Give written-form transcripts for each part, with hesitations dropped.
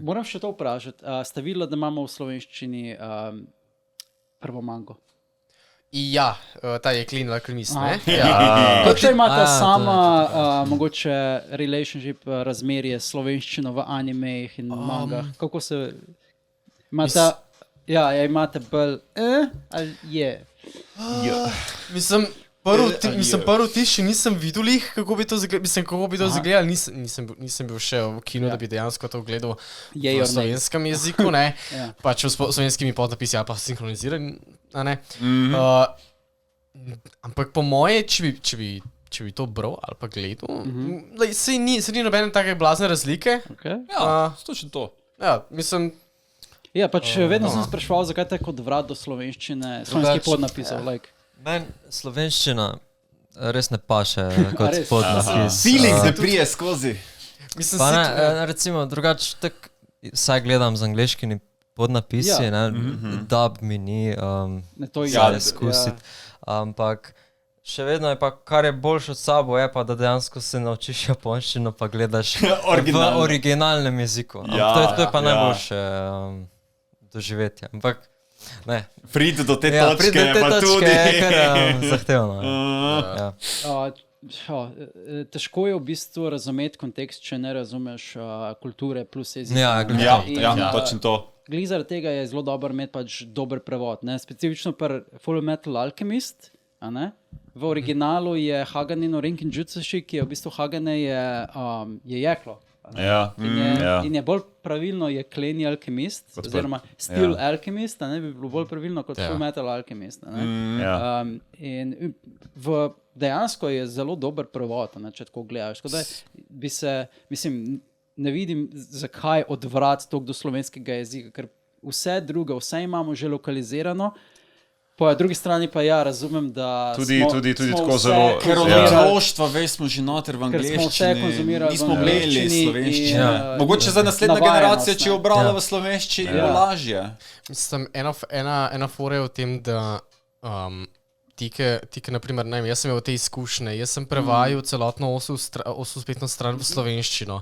Moram še to vprašati. Ste videli, da imamo v slovenščini prvo mango? Ja, ta je clean alchemist, ne? Kako imate sama mogoče relationship razmerje s slovenščino v animejih in mangah? Kako se imate, imate bolj ali je? Mislim, prvo tiši nisem videl jih, kako bi to izgledalo, nisem bil še v kinu, da bi dejansko to gledal v slovenskem jeziku, ne, pač v slovenskimi podnapisi ali pa sinhronizirani, ne. Ampak po moje, če bi to bral ali pa gledal, se ni nobene take blazne razlike. Ja, točno to. Ja, mislim... Ja, pač vedno sem spraševal, zakaj te kot vrat do slovenščine, slovenskih podnapisov, Meni slovenščina res ne paše kot podnapis. Feeling, da prije skozi. Pa ne, recimo, drugače, tak, saj gledam z angleškimi podnapisi, dub mi ni, izkusiti, ampak še vedno je pa, kar je boljše od sabo, je pa, da dejansko se naučiš japonščino, pa gledaš v originalnem jeziku. To je pa najboljše doživetje, ampak ne. Pridi do te točke, pa tudi. Je kar zahtevno. Težko je v bistvu razumeti kontekst, če ne razumeš kulture plus jezika. Ja, točno to. Glih zaradi tega je zelo dobro imeti pač dober prevod. Specifično pri Full Metal Alchemist, v originalu je Haganin no Rinkin Jutsushi, ki je v bistvu Hagane je jeklo. In je bolj pravilno jekleni alkemist, oziroma Steel Alchemist, bi bilo bolj pravilno kot Full Metal Alchemist. In dejansko je zelo dober prevod, če tako gledaš. Tako da bi se, mislim, ne vidim, zakaj odvrat toliko do slovenskega jezika, ker vse druge, vse imamo že lokalizirano. Po drugi strani pa razumem, da tudi tako zelo... Ker od otroštva veš smo že noter v angleščini. Ker smo vse konzumirali nismo imeli slovenščine. Mogoče za naslednja generacija, če je obrala v slovenščini, bo lažje. Mislim, ena fora je v tem, da ti, naprimer, ne vem, jaz sem imel te izkušnje, jaz sem prevajal celotno 8 stran v slovenščino.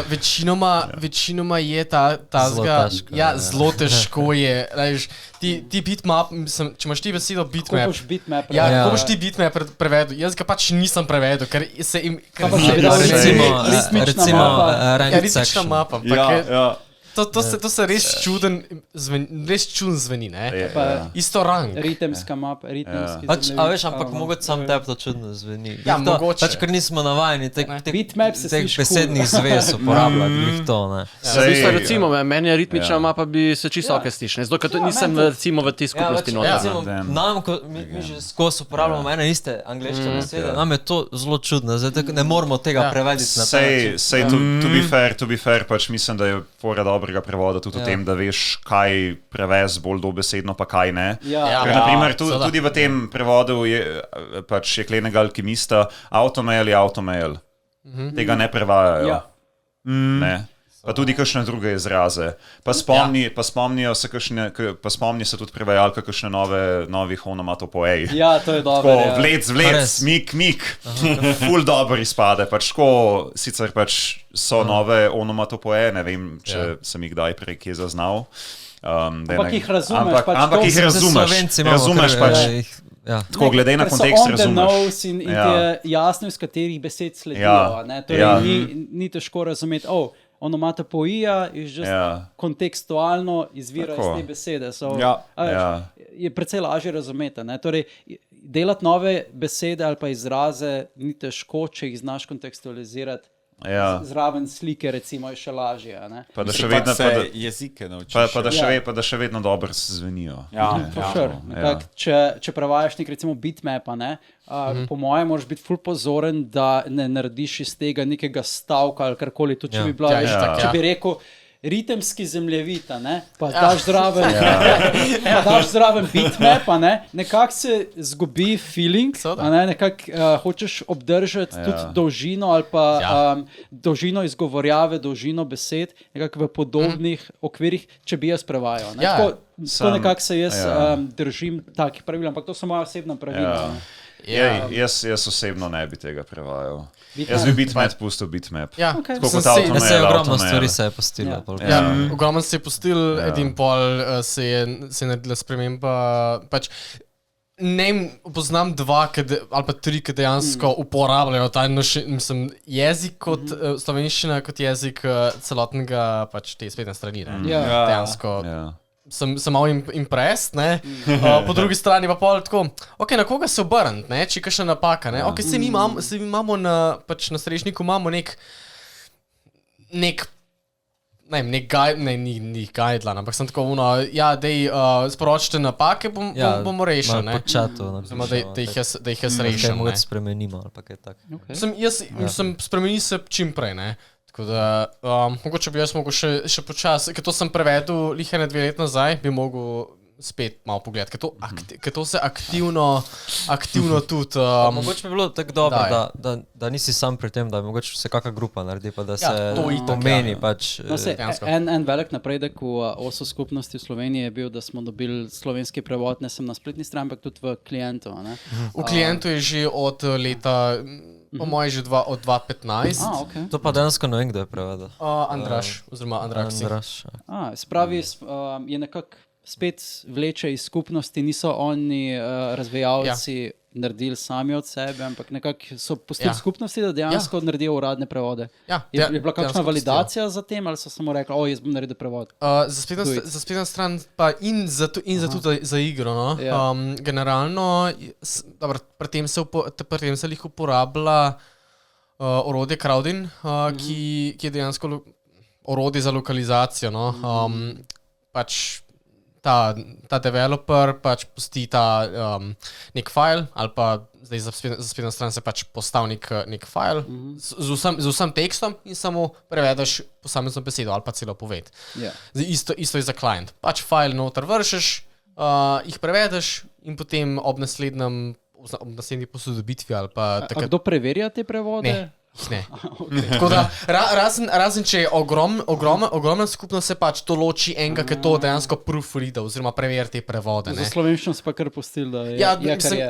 Večinoma je zelo težko je, ti bitmap, če imaš ti besedo bitmap, kako boš ti bitmap prevedel? Jaz ga pač nisem prevedel, ker se jim... Recimo, ritmična mapa. To se res čuden zveni, ne? Isto rang. Ritemska mapa, ritemski zemljevid. A veš, ampak mogoče sam tebi to čudno zveni. Ja, mogoče. Pač, ker nismo navajeni teh besednih cool. zvez uporabljati, glih to, ne? Recimo, meni je ritmična mapa bi se čisto okej slišne. Zato, ker nisem recimo v tej skupnosti noter. Nam, ko mi že skozi uporabljamo ene iste angleške besede, nam je to zelo čudno, zdaj ne moramo tega prevediti na ta način. Sej, to be fair, pač mislim, da je fora dobrega prevoda tudi v tem, da veš, kaj prevez bolj dobesedno, pa kaj ne. Ker, naprimer, tudi v tem prevodu je pač jeklenega alkimista automail je automail. Tega ne prevajajo. Ne. Pa tudi kakšne druge izraze. Pa spomnijo se tudi prevajalka kakšne novih onomatopoej. Ja, to je dobro. Tako vlec, mik. Ful dobro izpade. Pač tako, sicer pač so nove onomatopoeje, ne vem, če sem jih kdaj prej kje zaznal. Ampak jih razumeš. Ampak jih razumeš pač. Tako, glede na kontekst razumeš. Ker so on the nose in ti je jasno, iz katerih besed sledijo. Torej, ni težko razumeti, onomatopoeja kontekstualno izvira iz te besede. Je precej lažje razumeti. Torej, delati nove besede ali pa izraze ni težko, če jih znaš kontekstualizirati. Zraven slike, recimo, je še lažje. Pa da še vedno jezike naučiš. Pa da še vedno dobro se zvenijo. Če prevajaš nek, recimo, bitmapa, po mojem moraš biti ful pozoren, da ne narediš iz tega nekega stavka ali karkoli. Tudi če bi bila, če bi rekel ritemski zemljevid, pa daš zraven bitmap, nekako se zgubi feeling, nekako hočeš obdržati tudi dolžino ali pa dolžino izgovorjave, dolžino besed, nekako v podobnih okvirih, če bi jaz prevajal. Tako nekako se jaz držim takih pravil, ampak to so moja osebna pravila. Jaz osebno ne bi tega prevajal. Jaz bi bitmap pustil bitmap. Ja, se je ogromno stvari se je postilo. Ogromno se je postil, edin pol se je naredila sprememba. Pač, ne poznam dva ali pa tri, ki dejansko uporabljajo ta jezik kot slovenščina, kot jezik celotnega pač te spletne strani. Dejansko. Sem malo impressed, ne? Po drugi strani pa pol tako, na koga se obrniti, ne? Če je kakšna napaka, ne? Se mi imamo pač na Strežniku imamo nek guideline, ampak sem tako sporočite napake, bomo rešili, ne? Po čatu. Da jih jaz rešim, ne? Mogoče spremenimo ali pa kaj tak. Spremeni se čim prej, ne? Tako da, mogoče bi jaz mogel še počas, ker to sem prevedel lihane 2 leta nazaj, bi mogel spet malo pogledati, ker to se aktivno tudi... Mogoče bi bilo tako dobro, da nisi sam pri tem, da bi mogoče se kakšna grupa naredi, pa da se pomeni pač... En velik napredek v osu skupnosti v Sloveniji je bil, da smo dobili slovenski prevod, ne samo na spletni strani, ampak tudi v klientu. V klientu je že od leta... Po moje že od 2015. Okay. To pa dejansko ne vem, kdo je prevedel. Andraš, oziroma Andraksi. Spravi, je nekako spet vleče iz skupnosti, niso oni razvijalci naredili sami od sebe, ampak nekako so pustili skupnosti, da dejansko naredijo uradne prevode. Je bila kakšna validacija za tem, ali so samo rekli, jaz bom naredil prevod? Za spletno stran pa in za igro, no. Generalno, pri tem se jih uporablja orodje Crowdin, ki je dejansko orodje za lokalizacijo, no. Pač ta developer pač pusti nek file, ali pa zdaj za spletno stran se pač postavi nek file z vsem tekstom in samo prevedeš posamezno besedo ali pa celo poved. Isto je za client. Pač file noter vršeš, jih prevedeš in potem ob naslednji posodobitvi ali pa... A kdo preverja te prevode? Ne. Tako da, razen če je ogromna skupnost, se pač to loči enega, ki to dejansko proofreada oziroma preveri te prevode. Za slovenščino si pa kar pustil, da je kar je.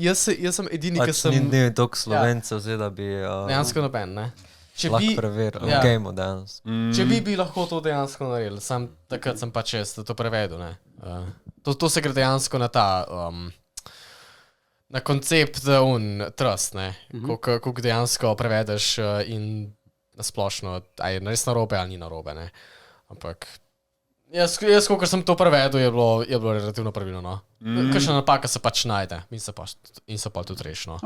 Jaz sem edini, ki sem... Pač ni toliko Slovencev, da bi... Dejansko noben, ne? Lahko preveril, v gameu danes. Če bi lahko to dejansko naredil, takrat sem pač jaz to prevedel, ne? To se gre dejansko na ta... na koncept trust, ne, kako dejansko prevedeš in nasplošno, a je res narobe ali ni narobe, ne, ampak jaz, kolikor sem to prevedel, je bilo relativno pravilno, no. Kakšna napaka se pač najde in se pa tudi reši, no.